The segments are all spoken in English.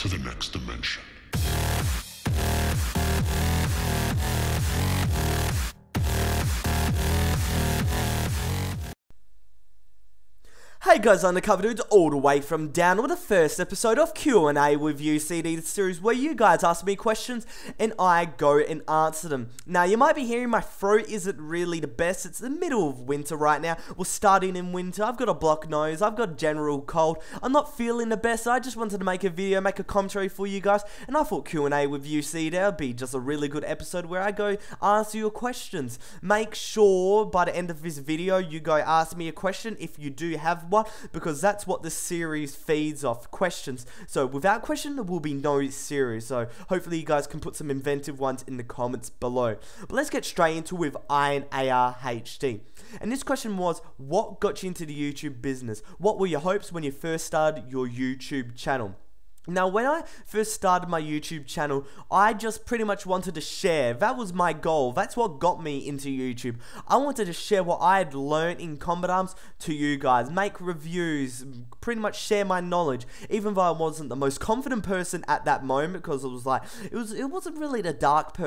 to the next dimension. Hey guys, Undercover Dudes, all the way from down with the first episode of Q&A with UCD, the series where you guys ask me questions and I go and answer them. Now, you might be hearing my throat isn't really the best. It's the middle of winter right now. We're starting in winter. I've got a blocked nose. I've got a general cold. I'm not feeling the best. I just wanted to make a video, make a commentary for you guys, and I thought Q&A with UCD would be just a really good episode where I go answer your questions. Make sure by the end of this video, you go ask me a question if you do have one, because that's what this series feeds off, questions. So without question, there will be no series. So hopefully you guys can put some inventive ones in the comments below. But let's get straight into with Iron ARHD. And this question was, what got you into the YouTube business? What were your hopes when you first started your YouTube channel? Now, when I first started my YouTube channel, I just pretty much wanted to share. That was my goal. That's what got me into YouTube. I wanted to share what I had learned in Combat Arms to you guys. Make reviews, pretty much share my knowledge. Even though I wasn't the most confident person at that moment, because it was like, it wasn't really the dark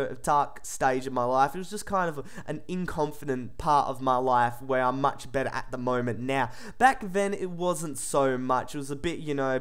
stage of my life. It was just kind of an inconfident part of my life where I'm much better at the moment now. Back then, it wasn't so much. It was a bit, you know,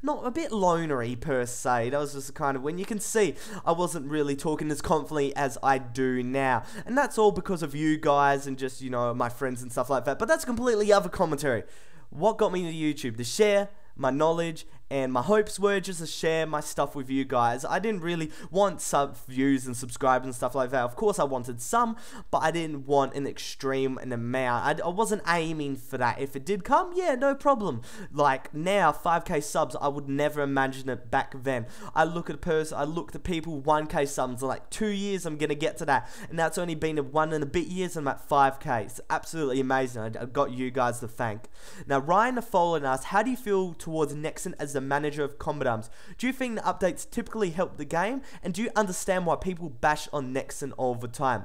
not a bit lonery per se. That was just kind of when you can see I wasn't really talking as confidently as I do now, and that's all because of you guys and just, you know, my friends and stuff like that. But that's a completely other commentary. What got me into YouTube? To share my knowledge, and my hopes were just to share my stuff with you guys. I didn't really want views and subscribers and stuff like that. Of course I wanted some, but I didn't want an extreme amount. I wasn't aiming for that. If it did come, yeah, no problem. Like now, 5k subs, I would never imagine it back then. I look at people, 1k subs, like 2 years I'm gonna get to that, and that's only been 1 and a bit years and I'm at 5k. It's absolutely amazing. I've got you guys to thank. Now, Ryan the Fallen asks, how do you feel towards Nexon as the manager of Combat Arms? Do you think the updates typically help the game? And do you understand why people bash on Nexon all the time?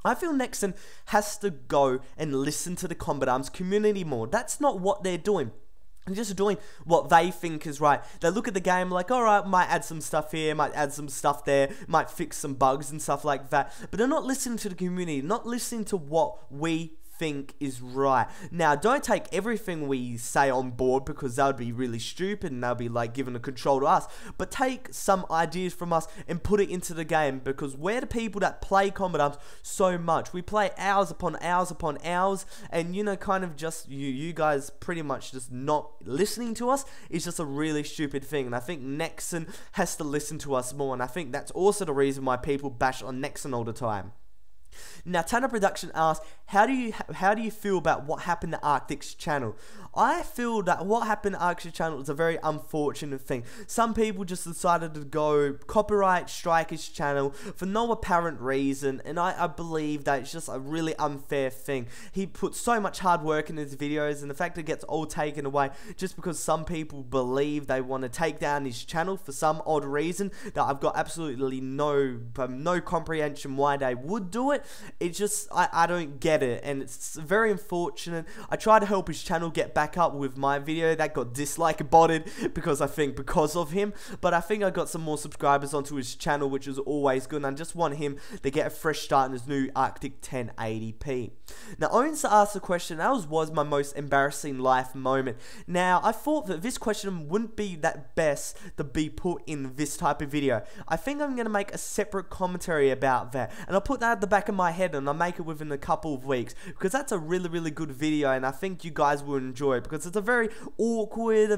I feel Nexon has to go and listen to the Combat Arms community more. That's not what they're doing. They're just doing what they think is right. They look at the game like, alright, might add some stuff here, might add some stuff there, might fix some bugs and stuff like that. But they're not listening to the community, not listening to what we think is right. Now, don't take everything we say on board, because that would be really stupid and they'll be like giving the control to us, but take some ideas from us and put it into the game, because we're the people that play Combat Arms so much. We play hours upon hours upon hours, and you know, kind of just you guys pretty much just not listening to us is just a really stupid thing. And I think Nexon has to listen to us more, and I think that's also the reason why people bash on Nexon all the time. Now, Tanner Production asks, how do you feel about what happened to Arctic's channel? I feel that what happened to Arctic's channel is a very unfortunate thing. Some people just decided to go copyright strike his channel for no apparent reason, and I believe that it's just a really unfair thing. He put so much hard work in his videos, and the fact that it gets all taken away just because some people believe they want to take down his channel for some odd reason that I've got absolutely no comprehension why they would do it. It's just, I don't get it, and it's very unfortunate. I tried to help his channel get back up with my video that got dislike-botted because of him, but I think I got some more subscribers onto his channel, which is always good, and I just want him to get a fresh start in his new Arctic 1080p. Now, Owens asked the question, that was my most embarrassing life moment. Now, I thought that this question wouldn't be that best to be put in this type of video. I think I'm going to make a separate commentary about that, and I'll put that at the back of my head, and I'll make it within a couple of weeks, because that's a really good video, and I think you guys will enjoy it, because it's a very awkward,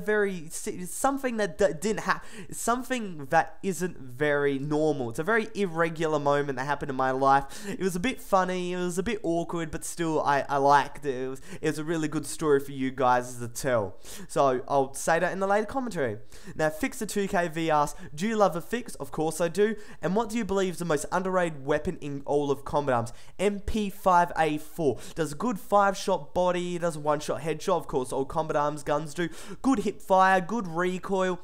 something that didn't happen, something that isn't very normal. It's a very irregular moment that happened in my life. It was a bit funny, it was a bit awkward, but still I liked it. It was a really good story for you guys to tell. So I'll say that in the later commentary. Now, Fixer2KV asks, do you love a fix? Of course I do. And what do you believe is the most underrated weapon in all of Combat Arms? MP5A4 does a good 5-shot body, does a 1-shot headshot. Of course, all Combat Arms guns do. Good hip fire, good recoil.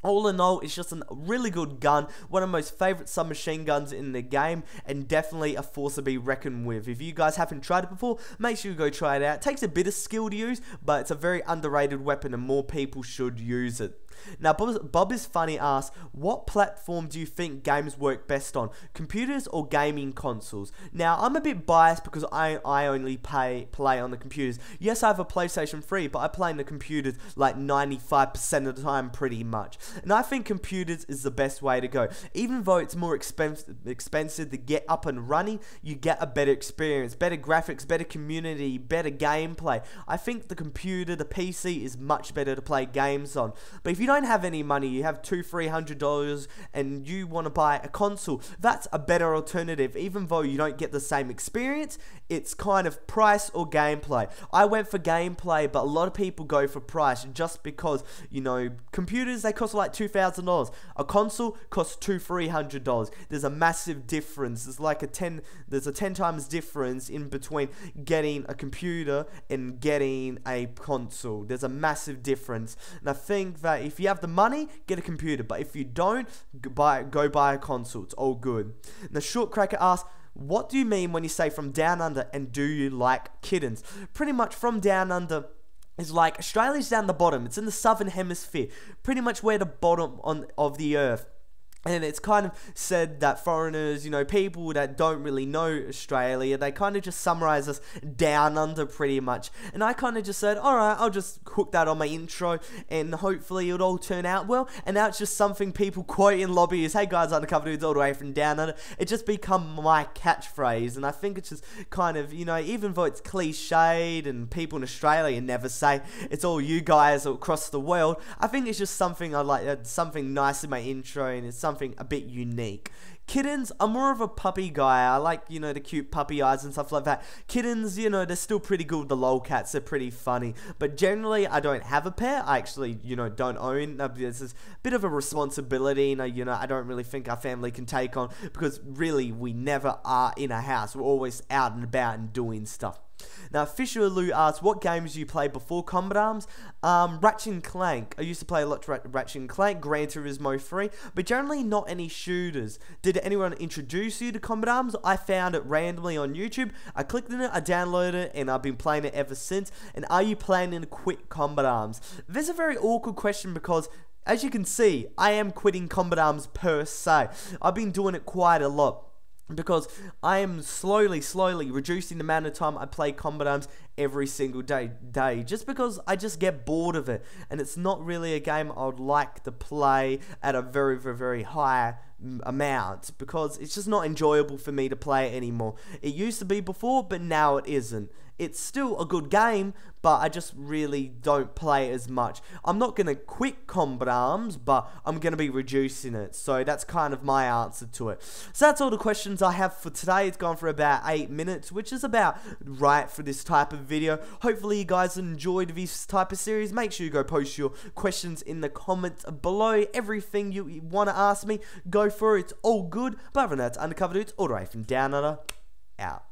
All in all, it's just a really good gun, one of my most favourite submachine guns in the game, and definitely a force to be reckoned with. If you guys haven't tried it before, make sure you go try it out. It takes a bit of skill to use, but it's a very underrated weapon and more people should use it. Now, Bob is funny asks, what platform do you think games work best on? Computers or gaming consoles? Now, I'm a bit biased because I only play on the computers. Yes, I have a PlayStation 3, but I play on the computers like 95% of the time pretty much. And I think computers is the best way to go. Even though it's more expensive to get up and running, you get a better experience, better graphics, better community, better gameplay. I think the computer, the PC is much better to play games on. But if you don't have any money, you have $200-300 and you want to buy a console, that's a better alternative. Even though you don't get the same experience, it's kind of price or gameplay. I went for gameplay, but a lot of people go for price just because, you know, computers, they cost like $2,000. A console costs $200-300. There's a massive difference. There's a 10 times difference in between getting a computer and getting a console. There's a massive difference. And I think that if you have the money, get a computer. But if you don't, go buy a console. It's all good. And the Short Cracker asks, what do you mean when you say from down under, and do you like kittens? Pretty much from down under is like Australia's down the bottom. It's in the southern hemisphere, pretty much where the bottom of the earth. And it's kind of said that foreigners, you know, people that don't really know Australia, they kind of just summarize us down under pretty much. And I kind of just said, alright, I'll just hook that on my intro and hopefully it'll all turn out well. And now it's just something people quote in lobbies. Hey guys, undercover dudes all the way from down under. It just become my catchphrase. And I think it's just kind of, you know, even though it's cliched and people in Australia never say it's all you guys across the world, I think it's just something I like, something nice in my intro, and it's something a bit unique. Kittens, I'm more of a puppy guy. I like, you know, the cute puppy eyes and stuff like that. Kittens, you know, they're still pretty good. The lolcats are pretty funny. But generally, I don't have a pet. I actually, you know, don't own. This is a bit of a responsibility, you know, I don't really think our family can take on, because really, we never are in a house. We're always out and about and doing stuff. Now, Fisher Lou asks, what games do you play before Combat Arms? Ratchet and Clank. I used to play a lot of Ratchet and Clank, Gran Turismo 3, but generally not any shooters. Did anyone introduce you to Combat Arms? I found it randomly on YouTube. I clicked on it, I downloaded it, and I've been playing it ever since. And are you planning to quit Combat Arms? This is a very awkward question because, as you can see, I am quitting Combat Arms per se. I've been doing it quite a lot, because I am slowly reducing the amount of time I play Combat Arms every single day, just because I just get bored of it, and it's not really a game I would like to play at a very high amount, because it's just not enjoyable for me to play it anymore. It used to be before, but now it isn't. It's still a good game, but I just really don't play as much. I'm not going to quit Combat Arms, but I'm going to be reducing it. So that's kind of my answer to it. So that's all the questions I have for today. It's gone for about 8 minutes, which is about right for this type of video. Hopefully you guys enjoyed this type of series. Make sure you go post your questions in the comments below. Everything you want to ask me, go for it. It's all good. But other than that, it's Undercover Dudes all the way from down under, out.